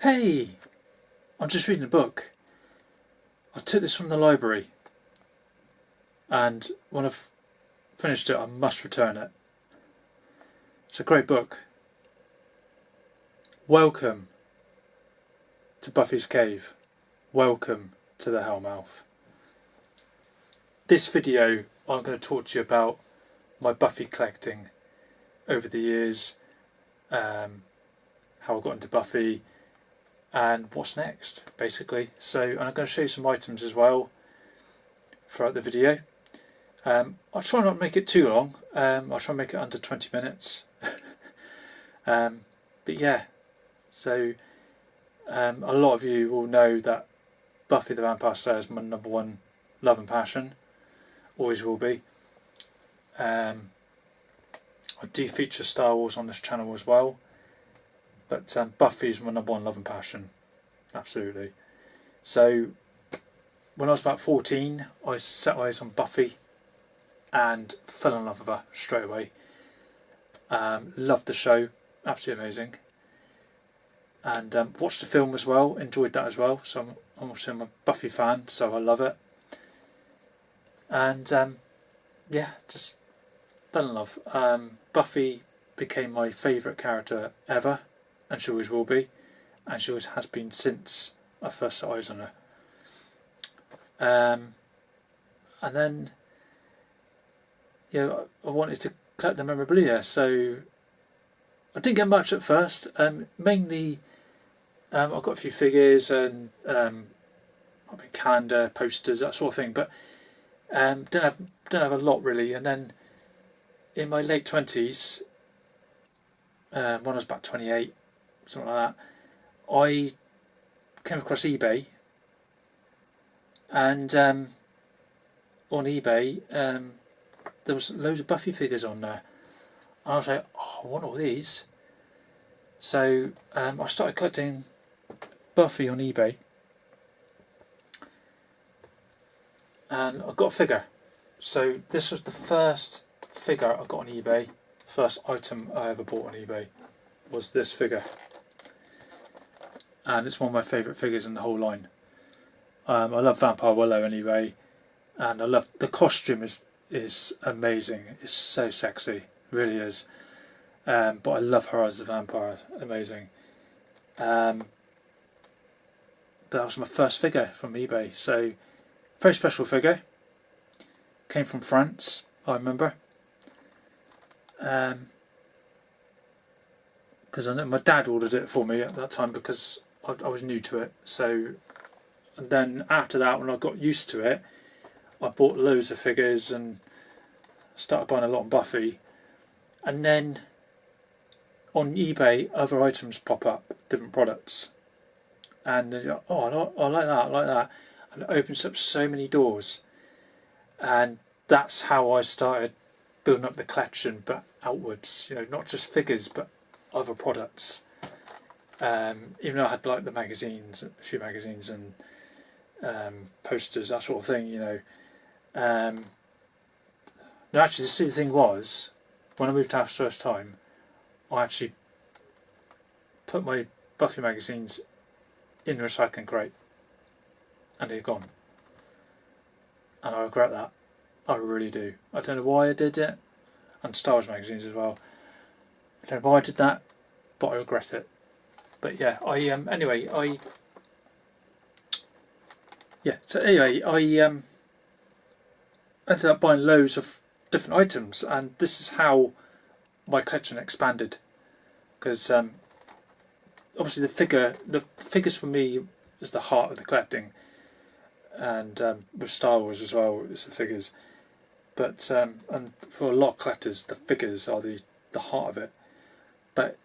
Hey, I'm just reading a book. I took this from the library, and when I've finished it, I must return it. It's a great book. Welcome to Buffy's Cave. Welcome to the Hellmouth. This video, I'm going to talk to you about my Buffy collecting over the years, how I got into Buffy, and what's next, basically. And I'm going to show you some items as well throughout the video. I'll try not to make it too long. I'll try and make it under 20 minutes. But yeah, a lot of you will know that Buffy the Vampire Slayer is my number one love and passion. Always will be. I do feature Star Wars on this channel as well. But Buffy is my number one love and passion. Absolutely. So, when I was about 14, I set eyes on Buffy and fell in love with her straight away. Loved the show. Absolutely amazing. And watched the film as well. Enjoyed that as well. So I'm also a Buffy fan, so I love it. And yeah, just fell in love. Buffy became my favourite character ever. And she always will be, and she always has been since I first set eyes on her. And then, I wanted to collect the memorabilia, so I didn't get much at first. Mainly, I've got a few figures and calendar, posters, that sort of thing, but didn't have a lot really. And then in my late 20s, when I was about 28. Something like that, I came across eBay, and on eBay there was loads of Buffy figures on there. And I was like, oh, I want all these. So I started collecting Buffy on eBay, and I got a figure. So this was the first figure I got on eBay. First item I ever bought on eBay was this figure. And it's one of my favourite figures in the whole line. I love Vampire Willow anyway, and I love the costume is amazing. It's so sexy, it really is. But I love her as a vampire, amazing. But that was my first figure from eBay, so very special figure. Came from France, I remember. Because I know my dad ordered it for me at that time because I was new to it. So, and then after that, when I got used to it, I bought loads of figures and started buying a lot on Buffy. And then on eBay, other items pop up, different products, and you're like, oh, I like that, I like that, and it opens up so many doors. And that's how I started building up the collection, but outwards. Not just figures, but other products. Even though I had like the magazines, a few magazines and posters, that sort of thing. No, actually, the silly thing was, when I moved house first time, I actually put my Buffy magazines in the recycling crate, and they're gone. And I regret that. I really do. I don't know why I did it, and Star Wars magazines as well. I don't know why I did that, but I regret it. But yeah, I ended up buying loads of different items, and this is how my collection expanded. Because obviously the figures for me is the heart of the collecting, and with Star Wars as well, it's the figures. But and for a lot of collectors, the figures are the heart of it. But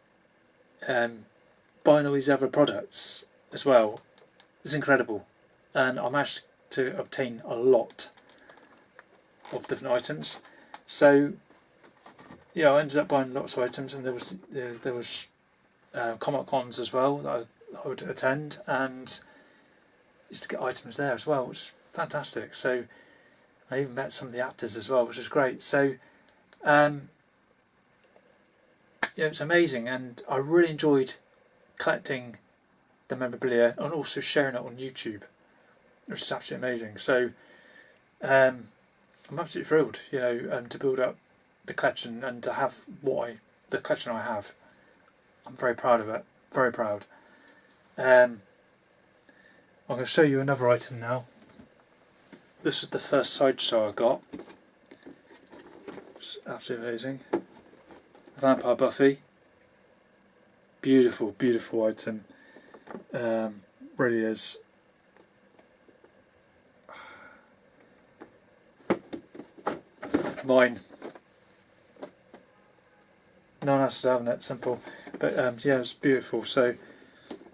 buying all these other products as well is incredible, and I managed to obtain a lot of different items. So yeah, I ended up buying lots of items, and there was Comic Cons as well that I would attend, and used to get items there as well, which is fantastic. So I even met some of the actors as well, which is great. So it's amazing, and I really enjoyed collecting the memorabilia, and also sharing it on YouTube, which is absolutely amazing. So I'm absolutely thrilled, to build up the collection and to have the collection I have. I'm very proud of it. Very proud. I'm going to show you another item now. This is the first sideshow I got. It's absolutely amazing. Vampire Buffy. Beautiful, beautiful item. Really is. Mine. No one else is having it, simple. But yeah, it's beautiful. So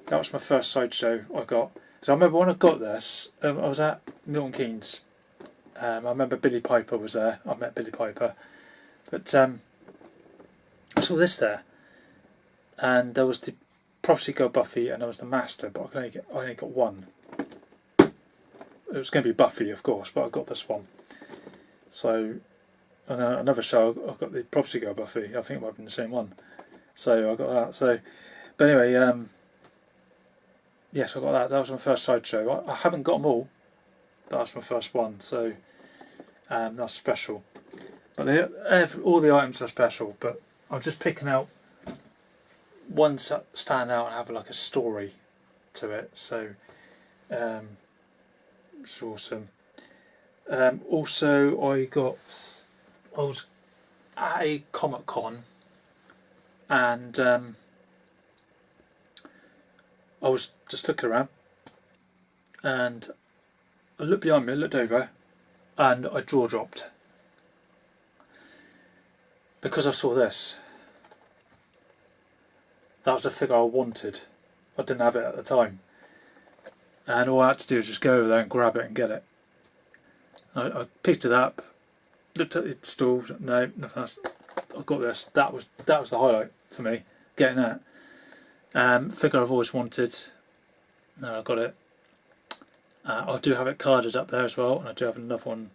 that was my first sideshow I got. So I remember when I got this, I was at Milton Keynes. I remember Billy Piper was there. I met Billy Piper. But I saw this there. And there was the Prophecy Girl Buffy and there was the Master, but I only got one. It was going to be Buffy, of course, but I got this one. So, on another show, I got the Prophecy Girl Buffy. I think it might have been the same one. So I got that. So, but anyway, yes, I got that. That was my first sideshow. I haven't got them all, but that's my first one. So that's special. But all the items are special. But I'm just picking out ones that stand out and have like a story to it. So it's awesome. Also, I was at a Comic Con. And I was just looking around, and I looked behind me, I looked over, and I jaw dropped because I saw this. That was a figure I wanted. I didn't have it at the time, and all I had to do was just go over there and grab it and get it. I picked it up, looked at the stall. No, nothing else. I got this. That was the highlight for me, getting that. Figure I've always wanted. No, I got it. I do have it carded up there as well, and I do have another one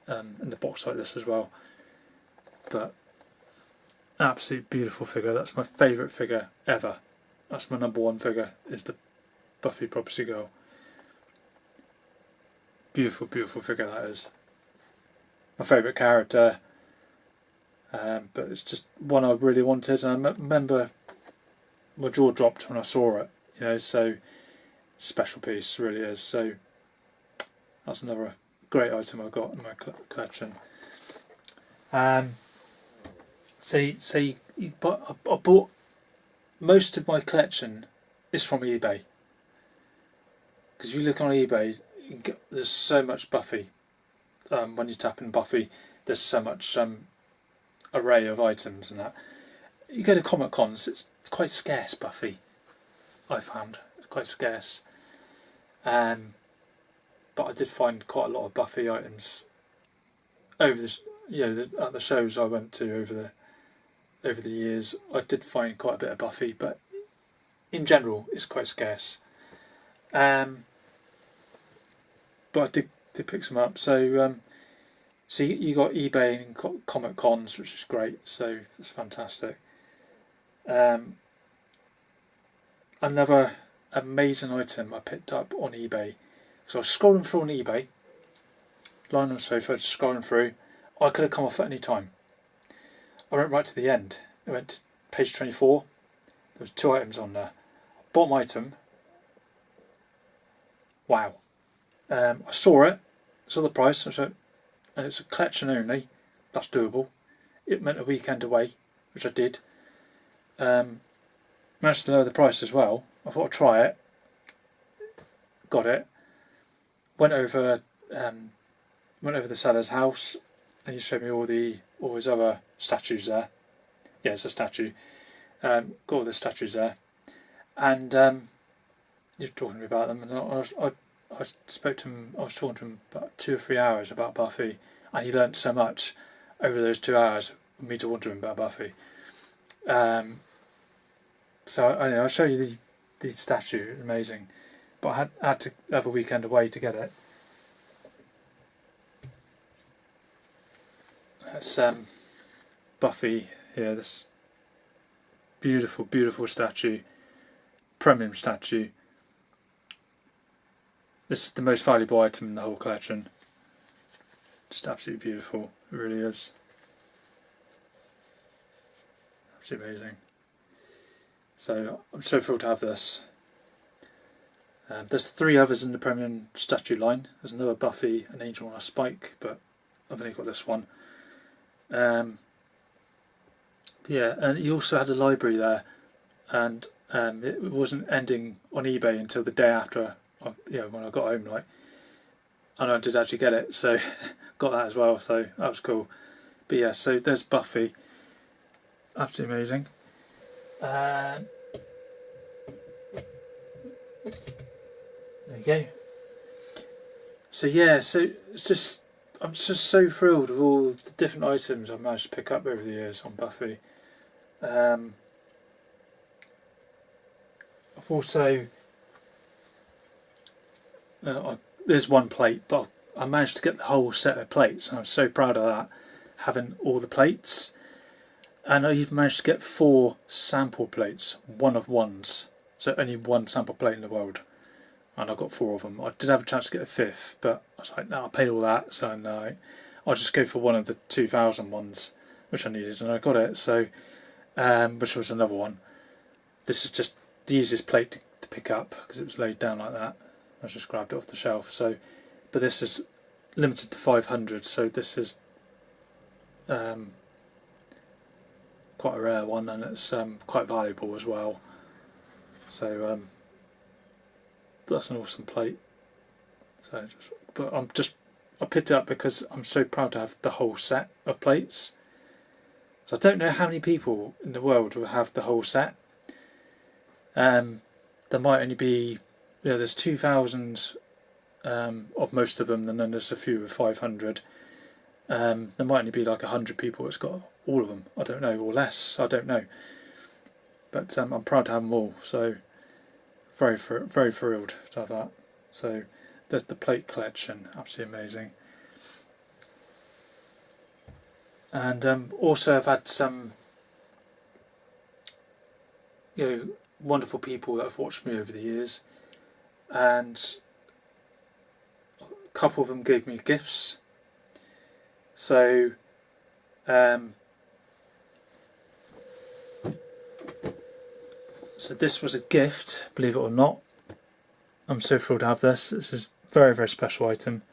in the box like this as well. But absolute beautiful figure. That's my favourite figure ever. That's my number one figure, is the Buffy Prophecy Girl. Beautiful, beautiful figure that is. My favourite character. But it's just one I really wanted, and I remember my jaw dropped when I saw it, so special piece, really is. So that's another great item I got in my collection. I bought most of my collection is from eBay, because if you look on eBay, there's so much Buffy. When you tap in Buffy, there's so much array of items and that. You go to Comic Cons, it's quite scarce, Buffy. I found it's quite scarce. But I did find quite a lot of Buffy items over this, at the shows I went to over the years. I did find quite a bit of Buffy, but in general, it's quite scarce. But I did pick some up. So you got eBay and Comic Cons, which is great. So it's fantastic. Another amazing item I picked up on eBay. So I was scrolling through on eBay, lying on the sofa, just scrolling through. I could have come off at any time. I went right to the end. I went to page 24. There was 2 items on there. Bottom item. Wow. I saw it. Saw the price. And it's a collection only. That's doable. It meant a weekend away, which I did. Managed to lower the price as well. I thought I'd try it. Got it. Went over the seller's house, and he showed me all his other statues there. Yeah, it's a statue. Got all the statues there, and he was talking to me about them, and I spoke to him. I was talking to him about 2 or 3 hours about Buffy, and he learnt so much over those 2 hours with me talking to him about Buffy. So I'll show you the statue. It's amazing, but I had to have a weekend away to get it. That's Buffy here. This beautiful, beautiful statue. premium statue. This is the most valuable item in the whole collection. Just absolutely beautiful, it really is. Absolutely amazing. So I'm so thrilled to have this. There's 3 others in the premium statue line. There's another Buffy, an Angel and a Spike, but I've only got this one. Yeah, and he also had a library there, and it wasn't ending on eBay until the day after, when I got home, like, and I did actually get it, so got that as well, so that was cool. But yeah, so there's Buffy, absolutely amazing. There you go. So yeah, so I'm just so thrilled with all the different items I've managed to pick up over the years on Buffy. I've also there's one plate, but I managed to get the whole set of plates, and I'm so proud of that, having all the plates. And I even managed to get 4 sample plates, 1 of 1s, so only 1 sample plate in the world, and I got 4 of them. I did have a chance to get a 5th, but I was like, no, I paid all that, so no, I'll just go for one of the 2000 ones, which I needed, and I got it. So, which was another one. This is just the easiest plate to pick up because it was laid down like that. I just grabbed it off the shelf. So, but this is limited to 500, so this is quite a rare one, and it's quite valuable as well. So that's an awesome plate. So, I picked it up because I'm so proud to have the whole set of plates. So I don't know how many people in the world will have the whole set. There might only be, there's 2,000 of most of them, and then there's a few with 500. There might only be like 100 people that's got all of them. I don't know, or less. I don't know. But I'm proud to have them all. So very thrilled to have that. So there's the plate collection, absolutely amazing. And also I've had some wonderful people that have watched me over the years, and a couple of them gave me gifts. So so this was a gift, believe it or not. I'm so thrilled to have this. This is a very special item.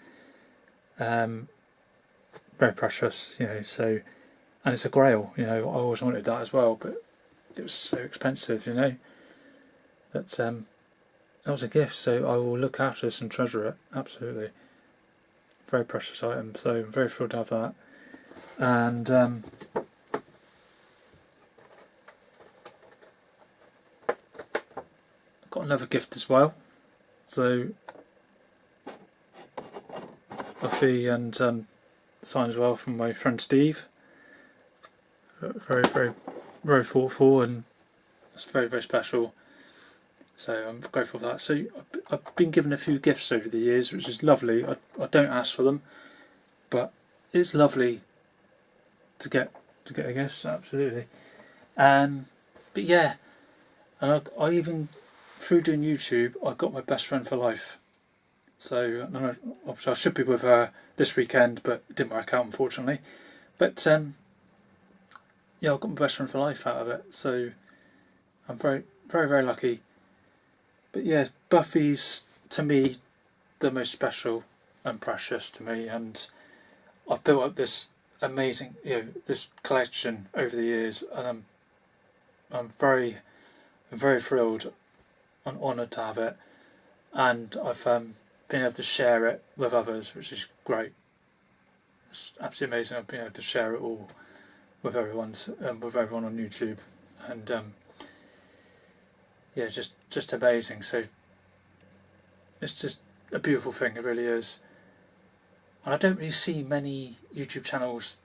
Very precious, so, and it's a grail, I always wanted that as well, but it was so expensive, but that was a gift, so I will look after this and treasure it, absolutely. Very precious item, so I'm very thrilled to have that. And I've got another gift as well, so Buffy and sign as well from my friend Steve. Very thoughtful, and it's very special. So I'm grateful for that. So I've been given a few gifts over the years, which is lovely. I don't ask for them, but it's lovely to get a gift. Absolutely. But yeah, and I even, through doing YouTube, I got my best friend for life. So obviously I should be with her this weekend, but it didn't work out, unfortunately. But yeah, I got my best friend for life out of it, so I'm very lucky. But yeah, Buffy's to me the most special and precious to me, and I've built up this amazing, this collection over the years, and I'm very thrilled and honoured to have it, and I've been able to share it with others, which is great. It's absolutely amazing. I've been able to share it all with everyone on YouTube, and yeah, just amazing. So it's just a beautiful thing. It really is. And I don't really see many YouTube channels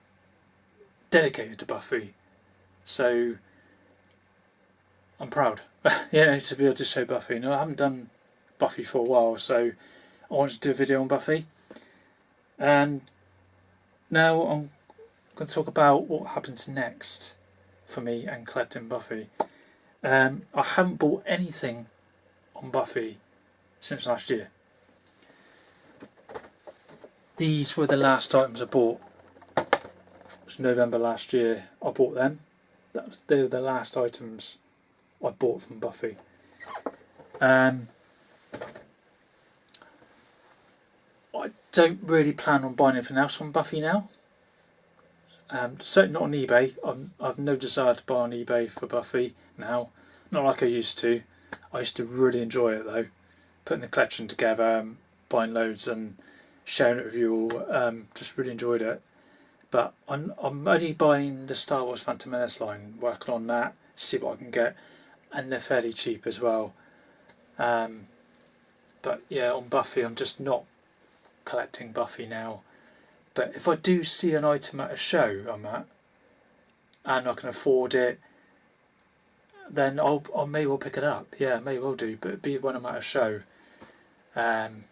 dedicated to Buffy, so I'm proud. To be able to show Buffy. I haven't done Buffy for a while, so I wanted to do a video on Buffy. And now I'm going to talk about what happens next for me and collecting Buffy. I haven't bought anything on Buffy since last year. These were the last items I bought. It was November last year I bought them. They were the last items I bought from Buffy. I don't really plan on buying anything else from Buffy now. Certainly not on eBay. I've no desire to buy on eBay for Buffy now. Not like I used to. I used to really enjoy it though. Putting the collection together, buying loads and sharing it with you all. Just really enjoyed it. But I'm only buying the Star Wars Phantom Menace line, working on that, see what I can get. And they're fairly cheap as well. But yeah, on Buffy I'm just not collecting Buffy now. But if I do see an item at a show I'm at, and I can afford it, then I'll may well pick it up. Yeah, may well do. But it'd be when I'm at a show. I'm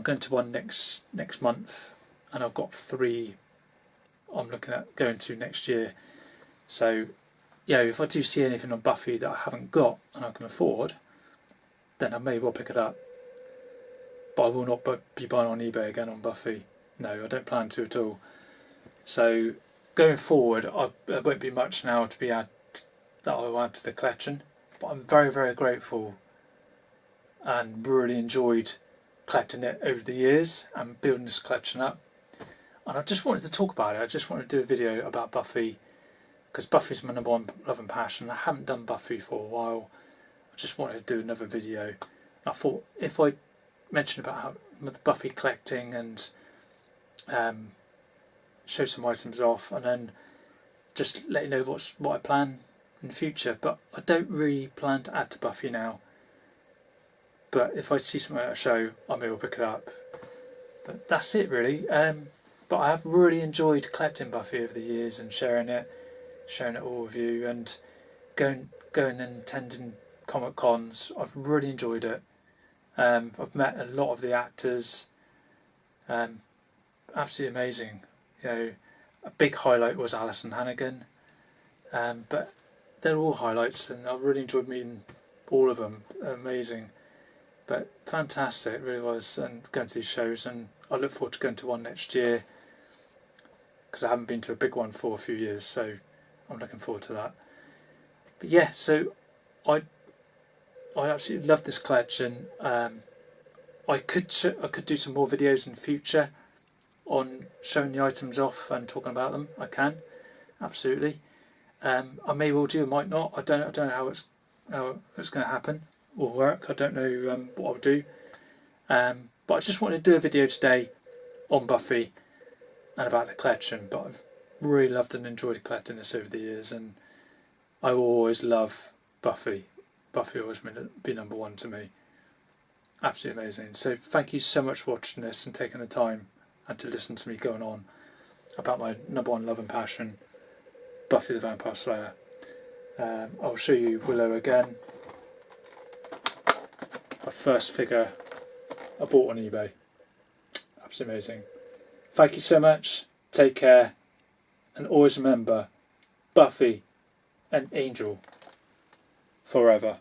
going to one next month, and I've got 3 I'm looking at going to next year. So yeah, if I do see anything on Buffy that I haven't got and I can afford, then I may well pick it up. But I will not be buying on eBay again on Buffy. No, I don't plan to at all. So going forward, there won't be much now to be that I'll add to the collection. But I'm very, very grateful and really enjoyed collecting it over the years and building this collection up. And I just wanted to talk about it. I just wanted to do a video about Buffy, because Buffy's my #1 love and passion. I haven't done Buffy for a while. I just wanted to do another video. I thought if I mentioned about how the Buffy collecting and show some items off, and then just let you know what I plan in the future. But I don't really plan to add to Buffy now. But if I see something at a show, I may well pick it up. But that's it really. But I have really enjoyed collecting Buffy over the years and sharing it all with you, and going and attending Comic Cons. I've really enjoyed it. I've met a lot of the actors. Absolutely amazing. You know, a big highlight was Alison Hannigan. But they're all highlights, and I've really enjoyed meeting all of them. Amazing. But fantastic, it really was, and going to these shows, and I look forward to going to one next year, because I haven't been to a big one for a few years, so I'm looking forward to that. But yeah, so I absolutely love this collection. I could do some more videos in the future on showing the items off and talking about them. I can, absolutely. I may well do, I might not. I don't know how it's going to happen or work. I don't know what I'll do. But I just wanted to do a video today on Buffy and about the collection. But I've really loved and enjoyed collecting this over the years, and I will always love Buffy. Buffy always be #1 to me. Absolutely amazing. So thank you so much for watching this and taking the time and to listen to me going on about my #1 love and passion, Buffy the Vampire Slayer. I'll show you Willow again. My first figure I bought on eBay. Absolutely amazing. Thank you so much. Take care. And always remember, Buffy and Angel forever.